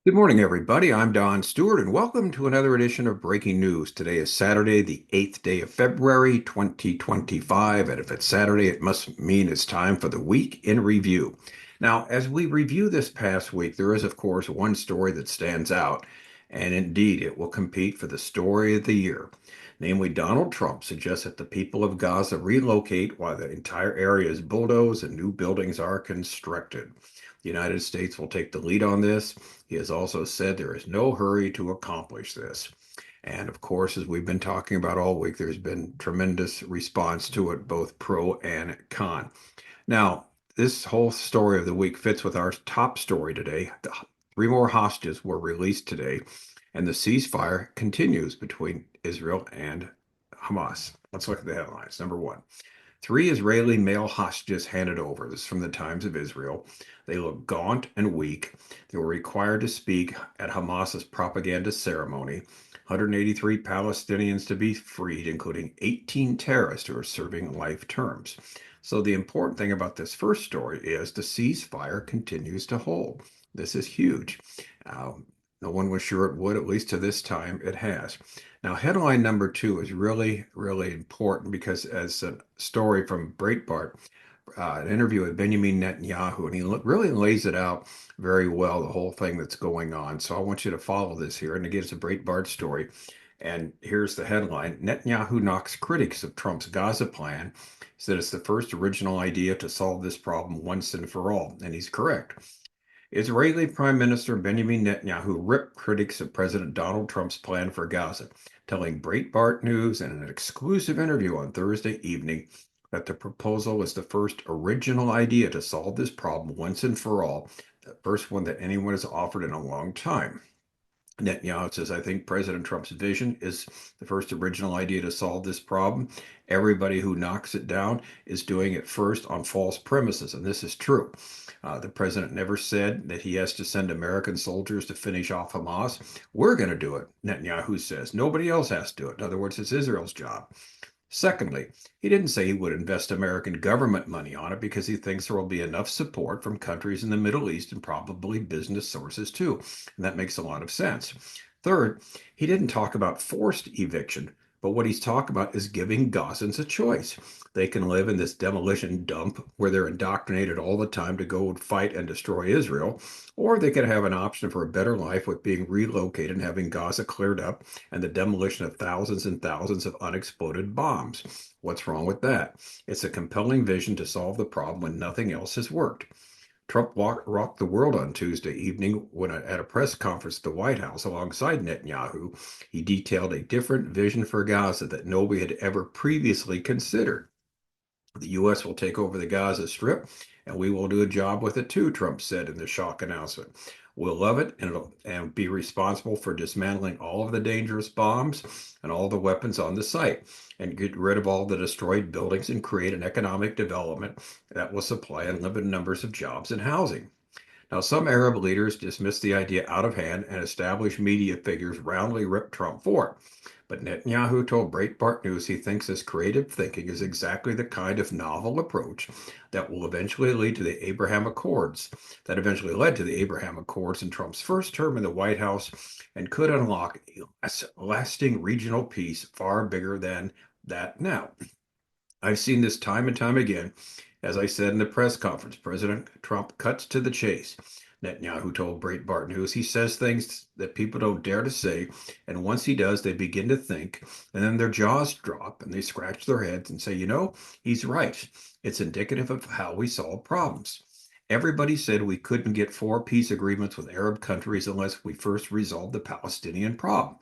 Good morning, everybody. I'm Don Stewart, and welcome to another edition of Breaking News. Today is Saturday, the 8th day of February, 2025. And if it's Saturday, it must mean it's time for the week in review. Now, as we review this past week, there is, of course, one story that stands out, and indeed, it will compete for the story of the year. Namely, Donald Trump suggests that the people of Gaza relocate while the entire area is bulldozed and new buildings are constructed. The United States will take the lead on this. He has also said there is no hurry to accomplish this. And of course, as we've been talking about all week, there's been tremendous response to it, both pro and con. Now, this whole story of the week fits with our top story today. Three more hostages were released today, and the ceasefire continues between Israel and Hamas. Let's look at the headlines. Number one. Three Israeli male hostages handed over. This is from the Times of Israel. They look gaunt and weak. They were required to speak at Hamas's propaganda ceremony. 183 Palestinians to be freed, including 18 terrorists who are serving life terms. So the important thing about this first story is the ceasefire continues to hold. This is huge. Uh, no one was sure it would, at least to this time it has. Now, headline number two is really, really important because, as a story from Breitbart, an interview with Benjamin Netanyahu, and he really lays it out very well, the whole thing that's going on. So I want you to follow this here. And again, it's a Breitbart story. And here's the headline. Netanyahu knocks critics of Trump's Gaza plan. He said it's the first original idea to solve this problem once and for all. And he's correct. Israeli Prime Minister Benjamin Netanyahu ripped critics of President Donald Trump's plan for Gaza, telling Breitbart News in an exclusive interview on Thursday evening that the proposal is the first original idea to solve this problem once and for all, the first one that anyone has offered in a long time. Netanyahu says, I think President Trump's vision is the first original idea to solve this problem. Everybody who knocks it down is doing it first on false premises, and this is true. The president never said that he has to send American soldiers to finish off Hamas. We're going to do it, Netanyahu says. Nobody else has to do it. In other words, it's Israel's job. Secondly, he didn't say he would invest American government money on it because he thinks there will be enough support from countries in the Middle East and probably business sources too. And that makes a lot of sense. Third, he didn't talk about forced eviction, but what he's talking about is giving Gazans a choice. They can live in this demolition dump where they're indoctrinated all the time to go and fight and destroy Israel, or they can have an option for a better life with being relocated and having Gaza cleared up and the demolition of thousands and thousands of unexploded bombs. What's wrong with that? It's a compelling vision to solve the problem when nothing else has worked. Trump rocked the world on Tuesday evening when, at a press conference at the White House alongside Netanyahu, he detailed a different vision for Gaza that nobody had ever previously considered. The U.S. will take over the Gaza Strip, and we will do a job with it too, Trump said in the shock announcement. We'll love it, and be responsible for dismantling all of the dangerous bombs and all the weapons on the site, and get rid of all the destroyed buildings and create an economic development that will supply unlimited numbers of jobs and housing. Now, some Arab leaders dismissed the idea out of hand, and established media figures roundly ripped Trump for it. But Netanyahu told Breitbart News he thinks this creative thinking is exactly the kind of novel approach that will eventually lead to the Abraham Accords, that eventually led to the Abraham Accords in Trump's first term in the White House, and could unlock a lasting regional peace far bigger than that now. I've seen this time and time again. As I said in the press conference, President Trump cuts to the chase. Netanyahu told Breitbart News he says things that people don't dare to say, and once he does, they begin to think, and then their jaws drop and they scratch their heads and say, he's right. It's indicative of how we solve problems. Everybody said we couldn't get four peace agreements with Arab countries unless we first resolved the Palestinian problem.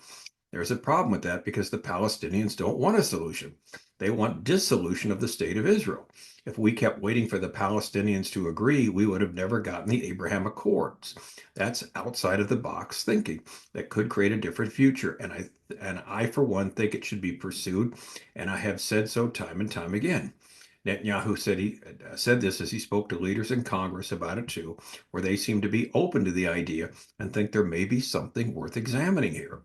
There's a problem with that because the Palestinians don't want a solution. They want dissolution of the state of Israel. If we kept waiting for the Palestinians to agree, we would have never gotten the Abraham Accords. That's outside of the box thinking that could create a different future. And I for one think it should be pursued, and I have said so time and time again. Netanyahu said he said this as he spoke to leaders in Congress about it too, where they seem to be open to the idea and think there may be something worth examining here.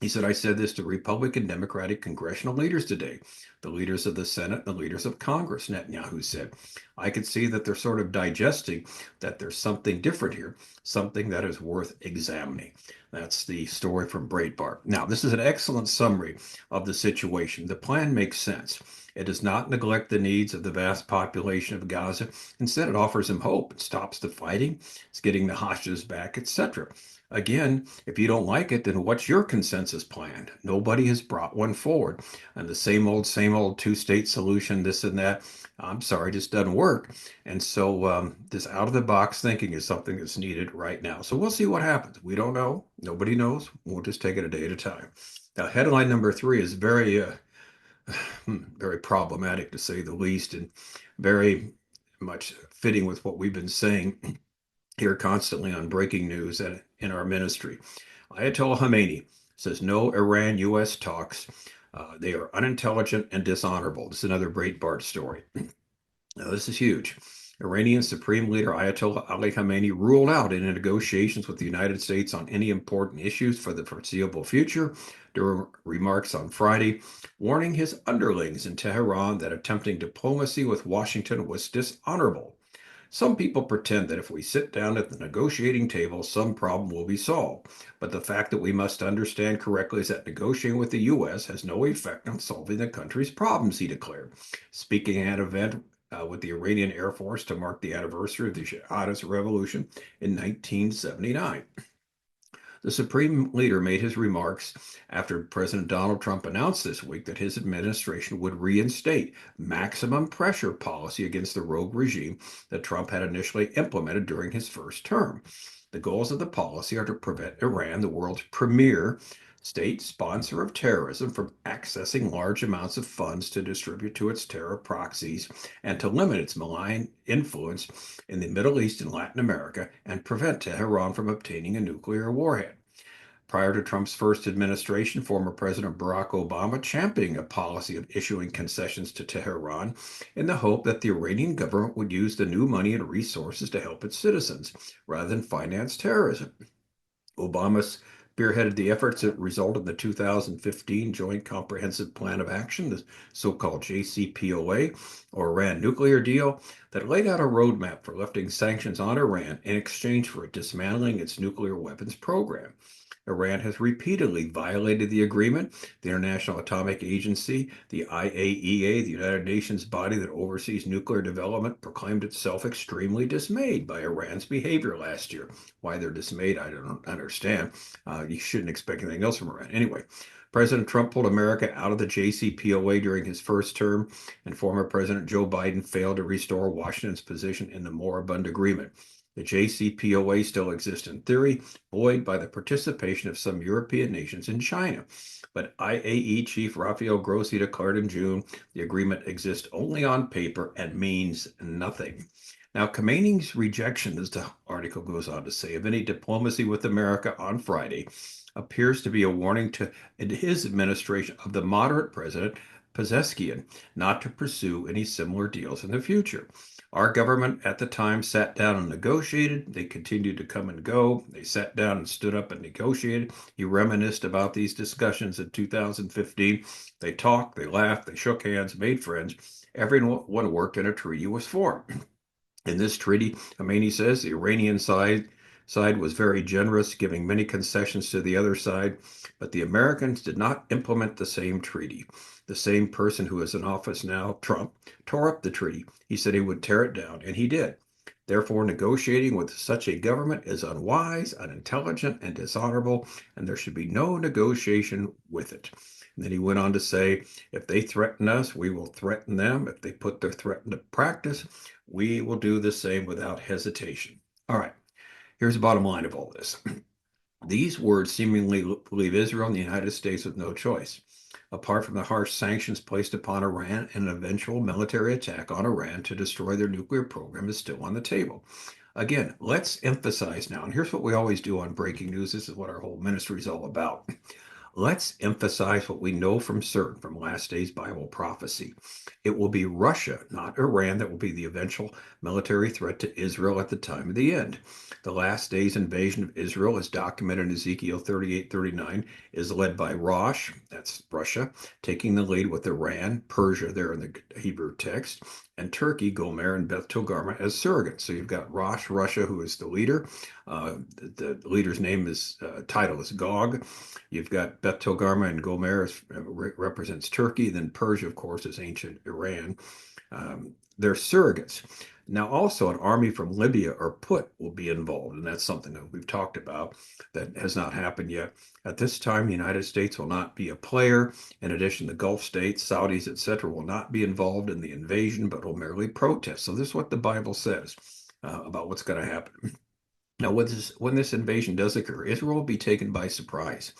He said, I said this to Republican, Democratic congressional leaders today, the leaders of the Senate, the leaders of Congress, Netanyahu said. I could see that they're sort of digesting that there's something different here, something that is worth examining. That's the story from Breitbart. Now, this is an excellent summary of the situation. The plan makes sense. It does not neglect the needs of the vast population of Gaza. Instead, it offers them hope. It stops the fighting. It's getting the hostages back, etc. Again, if you don't like it, then what's your consensus plan? Nobody has brought one forward. And the same old two-state solution, this and that, I'm sorry, just doesn't work. And so this out-of-the-box thinking is something that's needed right now. So we'll see what happens. We don't know. Nobody knows. We'll just take it a day at a time. Now, headline number three is very problematic to say the least, and very much fitting with what we've been saying here constantly on breaking news and in our ministry. Ayatollah Khamenei says no Iran-U.S. talks. They are unintelligent and dishonorable. This is another Breitbart story. Now, this is huge. Iranian Supreme Leader Ayatollah Ali Khamenei ruled out any negotiations with the United States on any important issues for the foreseeable future during remarks on Friday, warning his underlings in Tehran that attempting diplomacy with Washington was dishonorable. Some people pretend that if we sit down at the negotiating table, some problem will be solved. But the fact that we must understand correctly is that negotiating with the U.S. has no effect on solving the country's problems, he declared. Speaking at an event with the Iranian Air Force to mark the anniversary of the Jihadist Revolution in 1979. The Supreme Leader made his remarks after President Donald Trump announced this week that his administration would reinstate maximum pressure policy against the rogue regime that Trump had initially implemented during his first term. The goals of the policy are to prevent Iran, the world's premier state sponsor of terrorism, from accessing large amounts of funds to distribute to its terror proxies, and to limit its malign influence in the Middle East and Latin America, and prevent Tehran from obtaining a nuclear warhead. Prior to Trump's first administration, former President Barack Obama championed a policy of issuing concessions to Tehran in the hope that the Iranian government would use the new money and resources to help its citizens rather than finance terrorism. Obama spearheaded the efforts that resulted in the 2015 Joint Comprehensive Plan of Action, the so-called JCPOA, or Iran nuclear deal, that laid out a roadmap for lifting sanctions on Iran in exchange for dismantling its nuclear weapons program. Iran has repeatedly violated the agreement. The International Atomic Agency, the IAEA, the United Nations body that oversees nuclear development, proclaimed itself extremely dismayed by Iran's behavior last year. Why they're dismayed, I don't understand. You shouldn't expect anything else from Iran. Anyway, President Trump pulled America out of the JCPOA during his first term, and former President Joe Biden failed to restore Washington's position in the moribund agreement. The JCPOA still exists in theory, buoyed by the participation of some European nations and China. But IAEA Chief Rafael Grossi declared in June the agreement exists only on paper and means nothing. Now, Khamenei's rejection, as the article goes on to say, of any diplomacy with America on Friday appears to be a warning to his administration of the moderate President Pezeshkian not to pursue any similar deals in the future. Our government at the time sat down and negotiated. They continued to come and go. They sat down and stood up and negotiated. He reminisced about these discussions in 2015. They talked, they laughed, they shook hands, made friends. Everyone worked and a treaty was formed. In this treaty, Khamenei says the Iranian side was very generous, giving many concessions to the other side, but the Americans did not implement the same treaty. The same person who is in office now, Trump, tore up the treaty. He said he would tear it down, and he did. Therefore, negotiating with such a government is unwise, unintelligent, and dishonorable, and there should be no negotiation with it. And then he went on to say, if they threaten us, we will threaten them. If they put their threat into practice, we will do the same without hesitation. All right, here's the bottom line of all this. These words seemingly leave Israel and the United States with no choice. Apart from the harsh sanctions placed upon Iran, and an eventual military attack on Iran to destroy their nuclear program is still on the table. Again, let's emphasize now, and here's what we always do on breaking news. This is what our whole ministry is all about. Let's emphasize what we know from certain from last day's Bible prophecy. It will be Russia, not Iran, that will be the eventual military threat to Israel at the time of the end. The last day's invasion of Israel, as documented in Ezekiel 38:39, is led by Rosh, that's Russia, taking the lead with Iran, Persia there in the Hebrew text, and Turkey, Gomer, and Beth Togarmah as surrogates. So you've got Rosh, Russia, who is the leader. The leader's name is title is Gog. You've got Beth Togarmah and Gomer represents Turkey. Then Persia, of course, is ancient Iran. They're surrogates. Now, also, an army from Libya or Put will be involved, and that's something that we've talked about that has not happened yet. At this time, the United States will not be a player. In addition, the Gulf states, Saudis, etc., will not be involved in the invasion, but will merely protest. So, this is what the Bible says about what's going to happen. Now, when this invasion does occur, Israel will be taken by surprise.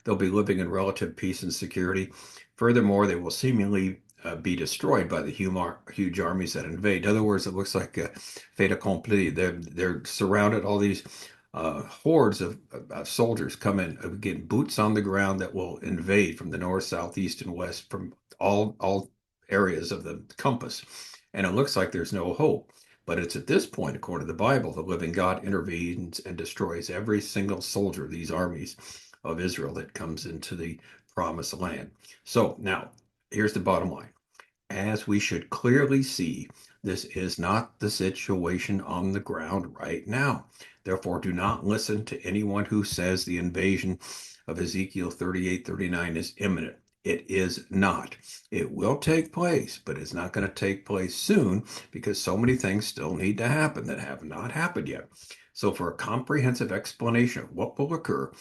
They'll be living in relative peace and security. Furthermore, they will seemingly be destroyed by the huge armies that invade. In other words, it looks like a fait accompli. They're surrounded. All these hordes of soldiers come in, again, boots on the ground that will invade from the north, south, east, and west, from all areas of the compass. And it looks like there's no hope. But it's at this point, according to the Bible, the living God intervenes and destroys every single soldier of these armies of Israel that comes into the promised land. So now, here's the bottom line. As we should clearly see, this is not the situation on the ground right now. Therefore, do not listen to anyone who says the invasion of Ezekiel 38:39 is imminent. It is not. It will take place, but it's not going to take place soon because so many things still need to happen that have not happened yet. So, for a comprehensive explanation of what will occur,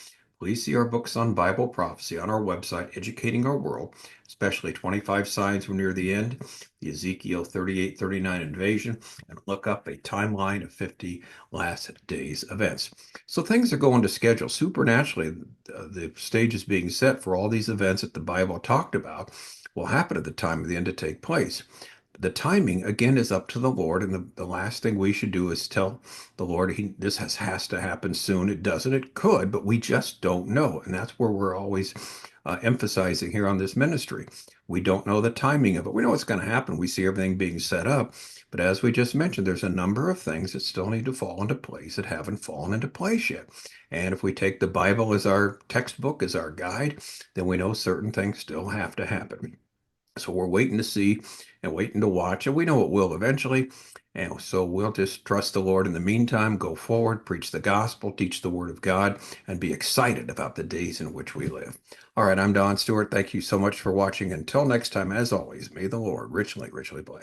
please see our books on Bible prophecy on our website, Educating Our World, especially 25 Signs We're Near the End, the Ezekiel 38:39 invasion, and look up a timeline of 50 last days events. So things are going to schedule. Supernaturally, the stage is being set for all these events that the Bible talked about will happen at the time of the end to take place. The timing, again, is up to the Lord. And the last thing we should do is tell the Lord, this has to happen soon. It doesn't. It could, but we just don't know. And that's where we're always emphasizing here on this ministry. We don't know the timing of it. We know what's going to happen. We see everything being set up. But as we just mentioned, there's a number of things that still need to fall into place that haven't fallen into place yet. And if we take the Bible as our textbook, as our guide, then we know certain things still have to happen. So we're waiting to see and waiting to watch, and we know it will eventually. And so we'll just trust the Lord in the meantime, go forward, preach the gospel, teach the word of God, and be excited about the days in which we live. All right, I'm Don Stewart. Thank you so much for watching. Until next time, as always, may the Lord richly, richly bless.